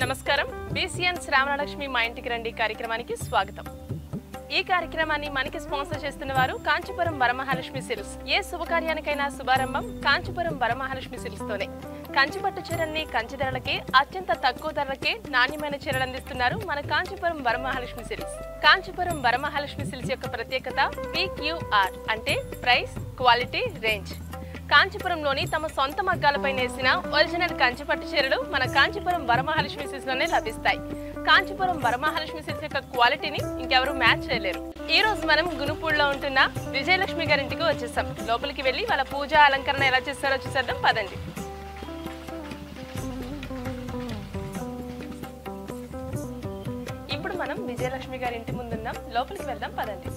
నమస్కారం బీసీఎన్ శ్రావణలక్ష్మి మా ఇంటికి రండి కార్యక్రమానికి స్వాగతం. ఈ కార్యక్రమాన్ని మనకి స్పాన్సర్ చేస్తున్న వారు కాంచీపురం వరమహాలక్ష్మి సిల్క్స్. ఏ శుభకార్యానికైనా శుభారంభం కాంచీపురం వరమహాలక్ష్మి సిల్క్స్ తోనే. కంచిపట్టు చీరల్ని కంచి ధరలకే అత్యంత తక్కువ ధరలకే నాణ్యమైన చీరలు అందిస్తున్నారు మన కాంచీపురం వరమహాలక్ష్మి సిల్క్స్. కాంచీపురం వరమహాలక్ష్మి సిల్క్స్ యొక్క ప్రత్యేకత PQR అంటే ప్రైస్, క్వాలిటీ, రేంజ్. కాంచీపురంలోని తమ సొంత మగ్గాలపై నేసిన ఒరిజినల్ కంచిపట్టు చీరలు మన కాంచీపురం వరమహాలక్ష్మి సిల్క్స్ లోనే లభిస్తాయి. కాంచీపురం వరమహాలక్ష్మి సిల్క్స్ యొక్క క్వాలిటీని ఇంకెవరూ మ్యాచ్ చేయలేరు. ఈ రోజు మనం గునుపూడిలో ఉంటున్న విజయలక్ష్మి గారింటికి వచ్చేసాం. లోపలికి వెళ్లి వాళ్ళ పూజా అలంకరణ ఎలా చేస్తారో చూసేద్దాం పదండి. ఇప్పుడు మనం విజయలక్ష్మి గారి ఇంటి ముందున్నాం. లోపలికి వెళ్దాం పదండి.